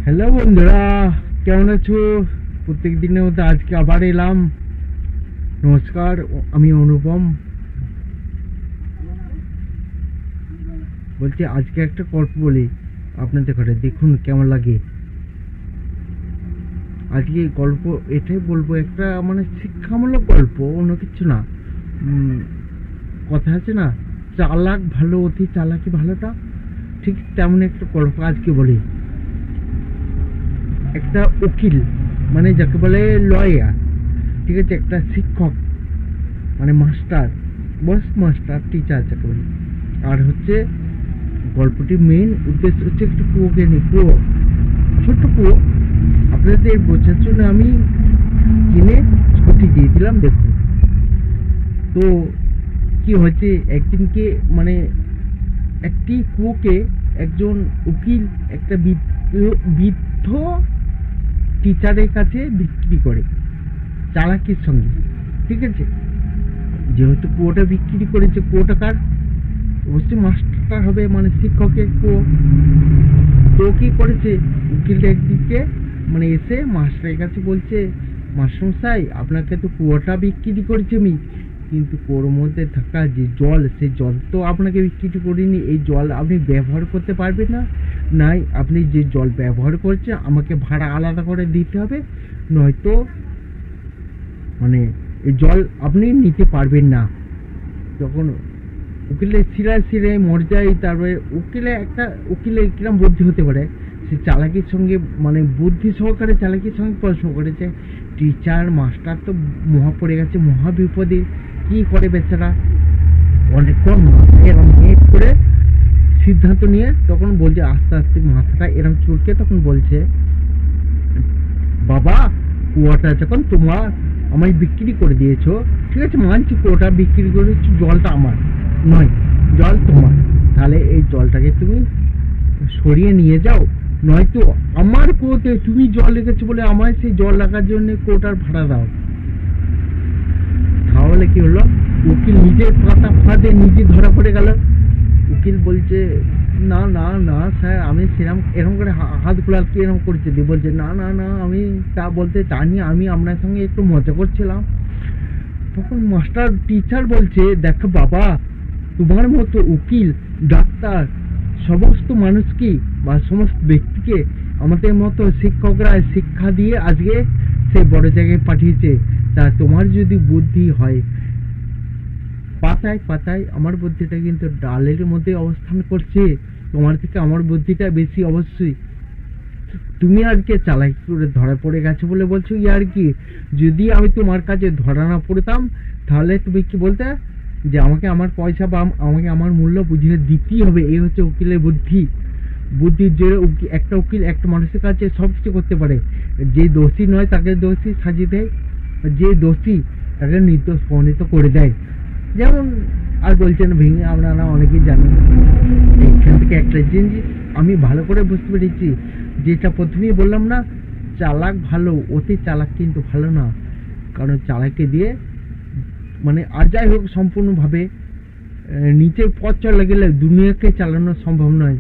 Hello বন্ধুরা, কেমন আছো? প্রত্যেক দিনের মতো আজকে আবার এলাম। নমস্কার, আমি অনুপম। বলছি আজকে একটা গল্প বলি আপনাদের ঘরে, দেখুন কেমন লাগে। আজকে গল্প এটাই বলবো, একটা মানে শিক্ষামূলক গল্প, অন্য কিছু না। কথা আছে না, চালাক ভালো অতি চালাকি ভালোটা, ঠিক তেমন একটা গল্প আজকে বলি। একটা উকিল, মানে যাকে বলে লয়ার, ঠিক আছে, একটা শিক্ষক মানে মাস্টার, বস মাস্টার টিচার যাকে বলে। আর হচ্ছে গল্পটির মেইন উদ্দেশ্য হচ্ছে একটু কুয়োকে নিয়ে। কুয়ো, ছোট্ট কুয়ো, আপনাদের বোঝার জন্য আমি কিনে ছুটি দিয়েছিলাম। দেখুন তো কি হয়েছে, একদিনকে মানে একটি কুয়োকে একজন উকিল একটা বৃদ্ধ টিচারের কাছে বিক্রি করে চালাকির সঙ্গে। ঠিক আছে, যেহেতু কুয়োটা বিক্রি করেছে, কুয়োটা কার? অবশ্যই মাস্টার হবে, মানে শিক্ষকের কুয়ো। তো কি করেছে, উকিলটা একদিকে মানে এসে মাস্টারের কাছে বলছে, মাস্টারমশাই আপনাকে তো কুয়োটা বিক্রি করেছি আমি, কিন্তু কুয়োর মধ্যে থাকা যে জল, সেই জল তো আপনাকে বিক্রি করিনি। এই জল আপনি ব্যবহার করতে পারবেন না, নাই আপনি যে জল ব্যবহার করছেন আমাকে ভাড়া আলাদা করে দিতে হবে, নয়তো মানে এই জল আপনি নিতে পারবেন না। যখন উকিলের শিরায় মরে যায়, তারপরে উকিলের কিরম বুদ্ধি হতে পারে, সে চালাকির সঙ্গে মানে বুদ্ধি সহকারে চালাকির সঙ্গে প্রশ্ন করেছে। টিচার মাস্টার তো মহা পড়ে গেছে, মহা বিপদে। কি করে বেচারা, অনেকক্ষণ এরম হেট করে সিদ্ধান্ত নিয়ে তখন বলছে, আস্তে আস্তে মাথাটা এরম চুলকে তখন বলছে, বাবা কুয়াটা যখন তোমার আমায় বিক্রি করে দিয়েছো, ঠিক আছে মানছি কুয়োটা বিক্রি করেছো, জলটা আমার নয়, জল তোমার, তাহলে এই জলটাকে তুমি সরিয়ে নিয়ে যাও, নয়তো আমার কুয়োতে তুমি জল রেখেছো বলে আমায় সেই জল রাখার জন্য কুয়োটার ভাড়া দাও। তাহলে কি হলো, উকিল নিজের পাতা ফাঁদে নিজে ধরা পড়ে গেল। উকিল বলছে, না না না স্যার, আমি সেরকম এরকম করে হাত খোলার কি এরকম করছে দিয়ে বলছে, না না না আমি তা বলতে চাইনি, আমি আপনার সঙ্গে একটু মজা করছিলাম। তখন মাস্টার টিচার বলছে, দেখো বাবা, তোমার মতো উকিল, ডাক্তার, সমস্ত মানুষকে বা সমস্ত ব্যক্তিকে আমাদের মতো শিক্ষকরা শিক্ষা দিয়ে আজকে সে বড় জায়গায় পাঠিয়েছে। তা তোমার যদি বুদ্ধি হয়, পাতায় পাতায় আমার বুদ্ধিটা কিন্তু ডালের মধ্যে অবস্থান করছে, তোমার থেকে আমার বুদ্ধিটা বেশি অবশ্যই। তুমি আজকে চালাকি করে ধরা পড়ে গেছো বলে বলছো আর কি, যদি আমি তোমার কাছে ধরা না পড়তাম তাহলে তুমি কি বলতে, যে আমাকে আমার পয়সা বা আমাকে আমার মূল্য বুঝিয়ে দিতেই হবে। এই হচ্ছে উকিলের বুদ্ধি। বুদ্ধির জোরে একটা উকিল একটা মানুষের কাছে সব কিছু করতে পারে। যে দোষী নয় তাকে দোষী সাজিয়ে দেয়, যে দোষী তাকে নির্দোষ প্রমাণিত করে দেয়। যেমন আর বলছেন ভেঙে, আপনারা অনেকেই জানেন। এইখান থেকে একটা জিনিস আমি ভালো করে বুঝতে পেরেছি, যেটা প্রথমেই বললাম না, চালাক ভালো অতি চালাক কিন্তু ভালো না। কারণ চালাকি দিয়ে মানে আর যাই হোক সম্পূর্ণভাবে নিচের পথ চলে গেলে দুনিয়াকে চালানো সম্ভব নয়।